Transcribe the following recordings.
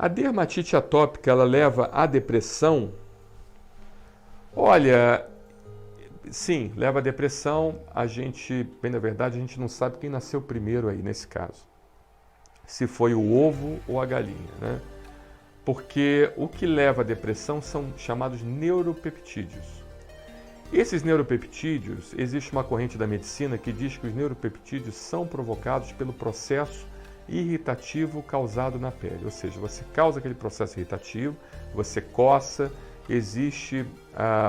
A dermatite atópica, ela leva à depressão? Olha, sim, leva à depressão. A gente, bem na verdade, a gente não sabe quem nasceu primeiro aí nesse caso. Se foi o ovo ou a galinha, né? Porque o que leva à depressão são chamados neuropeptídeos. Esses neuropeptídeos, existe uma corrente da medicina que diz que os neuropeptídeos são provocados pelo processo irritativo causado na pele. Ou seja, você causa aquele processo irritativo, você coça, existe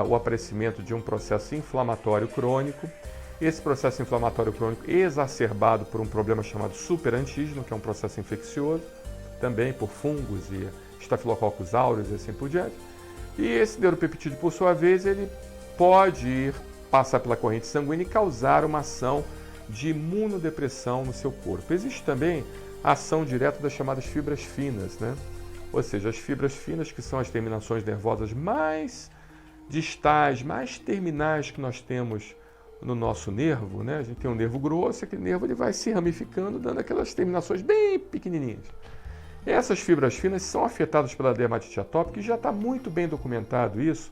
o aparecimento de um processo inflamatório crônico. Esse processo inflamatório crônico exacerbado por um problema chamado superantígeno, que é um processo infeccioso, também por fungos e Staphylococcus aureus e assim por diante. E esse neuropeptídeo, por sua vez, ele pode passar pela corrente sanguínea e causar uma ação de imunodepressão no seu corpo. Existe também a ação direta das chamadas fibras finas, né? Ou seja, as fibras finas, que são as terminações nervosas mais distais, mais terminais que nós temos no nosso nervo, né? A gente tem um nervo grosso, aquele nervo ele vai se ramificando, dando aquelas terminações bem pequenininhas. Essas fibras finas são afetadas pela dermatite atópica e já está muito bem documentado isso,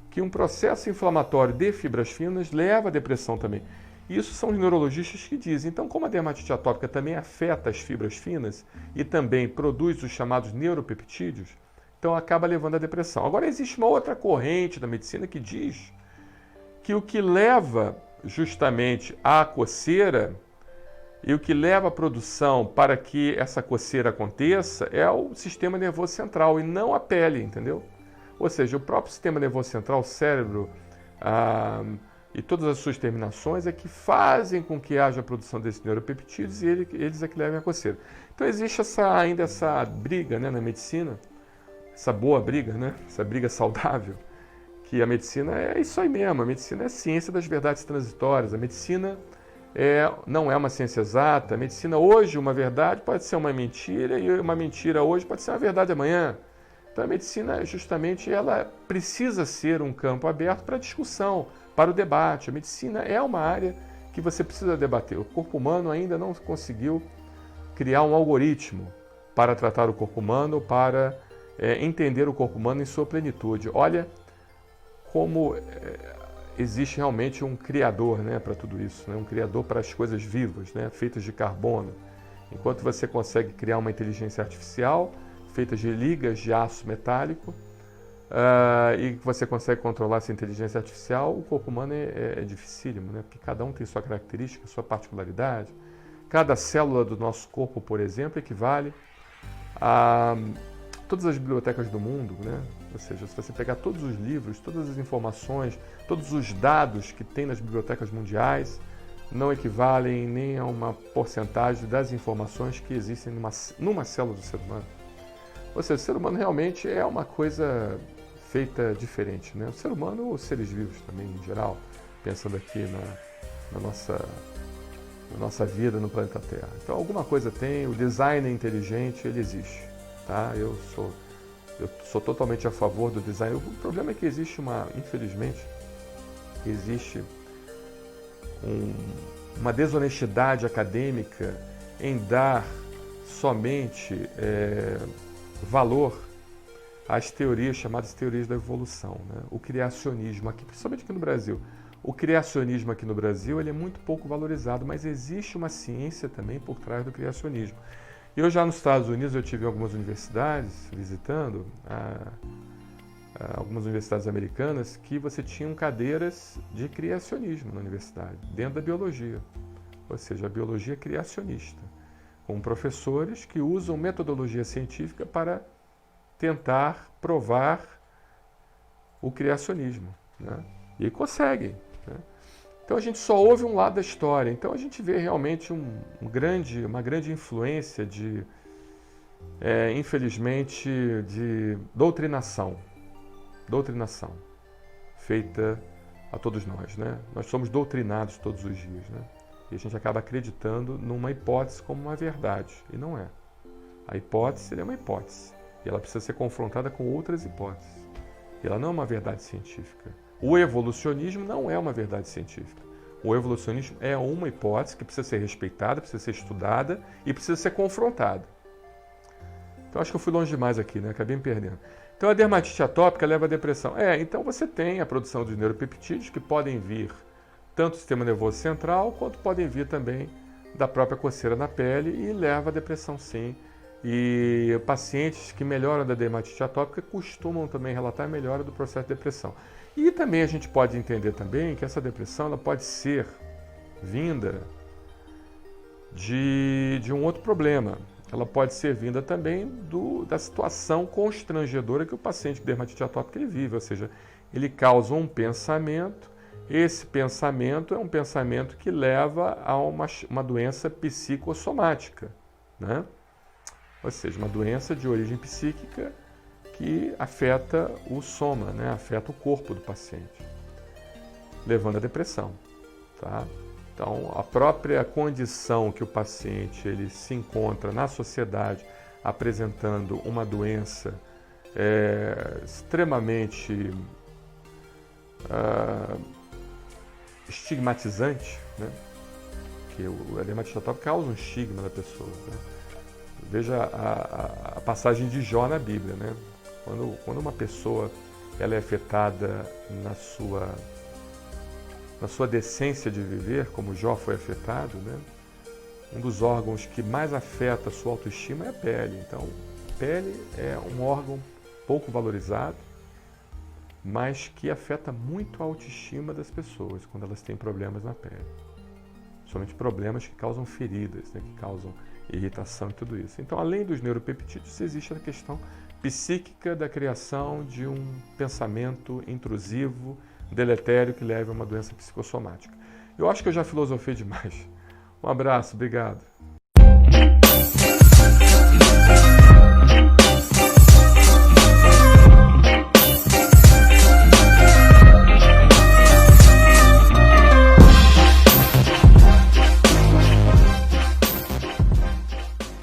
que um processo inflamatório de fibras finas leva à depressão também. Isso são os neurologistas que dizem. Então, como a dermatite atópica também afeta as fibras finas e também produz os chamados neuropeptídeos, então acaba levando à depressão. Agora, existe uma outra corrente da medicina que diz que o que leva justamente à coceira e o que leva à produção para que essa coceira aconteça é o sistema nervoso central e não a pele, entendeu? Ou seja, o próprio sistema nervoso central, o cérebro e todas as suas terminações é que fazem com que haja a produção desses neuropeptídeos e eles é que levam à coceira. Então existe ainda essa briga, né, na medicina, essa boa briga, né, essa briga saudável, que a medicina é isso aí mesmo, a medicina é a ciência das verdades transitórias, a medicina não é uma ciência exata, a medicina hoje uma verdade pode ser uma mentira e uma mentira hoje pode ser uma verdade amanhã. Então a medicina justamente ela precisa ser um campo aberto para discussão, para o debate. A medicina é uma área que você precisa debater. O corpo humano ainda não conseguiu criar um algoritmo para tratar o corpo humano, para entender o corpo humano em sua plenitude. Olha como existe realmente um criador, né, para tudo isso, né? Um criador para as coisas vivas, né, feitas de carbono. Enquanto você consegue criar uma inteligência artificial feitas de ligas de aço metálico e você consegue controlar essa inteligência artificial, o corpo humano é dificílimo, né? Porque cada um tem sua característica, sua particularidade. Cada célula do nosso corpo, por exemplo, equivale a todas as bibliotecas do mundo, né? Ou seja, se você pegar todos os livros, todas as informações, todos os dados que tem nas bibliotecas mundiais, não equivalem nem a uma porcentagem das informações que existem numa célula do ser humano. Ou seja, o ser humano realmente é uma coisa feita diferente, né? O ser humano ou os seres vivos também, em geral, pensando aqui na nossa vida no planeta Terra. Então, alguma coisa tem, o design inteligente, ele existe, tá? Eu sou totalmente a favor do design. O problema é que existe infelizmente, existe uma desonestidade acadêmica em dar somente valor às teorias chamadas teorias da evolução, né? O criacionismo, aqui, principalmente aqui no Brasil. O criacionismo aqui no Brasil ele é muito pouco valorizado, mas existe uma ciência também por trás do criacionismo. Eu já nos Estados Unidos, eu tive algumas universidades, visitando algumas universidades americanas, que você tinha cadeiras de criacionismo na universidade, dentro da biologia. Ou seja, a biologia criacionista, com professores que usam metodologia científica para tentar provar o criacionismo, né? E conseguem, né? Então a gente só ouve um lado da história. Então a gente vê realmente uma grande influência infelizmente, de doutrinação feita a todos nós, né? Nós somos doutrinados todos os dias, né? E a gente acaba acreditando numa hipótese como uma verdade, e não é. A hipótese é uma hipótese, e ela precisa ser confrontada com outras hipóteses. E ela não é uma verdade científica. O evolucionismo não é uma verdade científica. O evolucionismo é uma hipótese que precisa ser respeitada, precisa ser estudada e precisa ser confrontada. Então acho que eu fui longe demais aqui, né? Acabei me perdendo. Então a dermatite atópica leva à depressão. Então você tem a produção de neuropeptídeos que podem vir tanto do sistema nervoso central, quanto podem vir também da própria coceira na pele e leva à depressão sim. E pacientes que melhoram da dermatite atópica costumam também relatar a melhora do processo de depressão. E também a gente pode entender também que essa depressão ela pode ser vinda de um outro problema. Ela pode ser vinda também da situação constrangedora que o paciente com dermatite atópica ele vive, ou seja, ele causa um pensamento, esse pensamento é um pensamento que leva a uma doença psicossomática, né? Ou seja, uma doença de origem psíquica que afeta o soma, né? Afeta o corpo do paciente, levando à depressão, tá? Então, a própria condição que o paciente ele se encontra na sociedade apresentando uma doença extremamente estigmatizante, né? Que a dermatite atópica causa um estigma na pessoa, né? Veja a passagem de Jó na Bíblia, né? Quando uma pessoa ela é afetada na sua decência de viver, como Jó foi afetado, né? Um dos órgãos que mais afeta a sua autoestima é a pele. Então, a pele é um órgão pouco valorizado, mas que afeta muito a autoestima das pessoas quando elas têm problemas na pele. Somente problemas que causam feridas, né? Que causam irritação e tudo isso. Então, além dos neuropeptídeos, existe a questão psíquica da criação de um pensamento intrusivo, deletério, que leva a uma doença psicossomática. Eu acho que eu já filosofei demais. Um abraço, obrigado.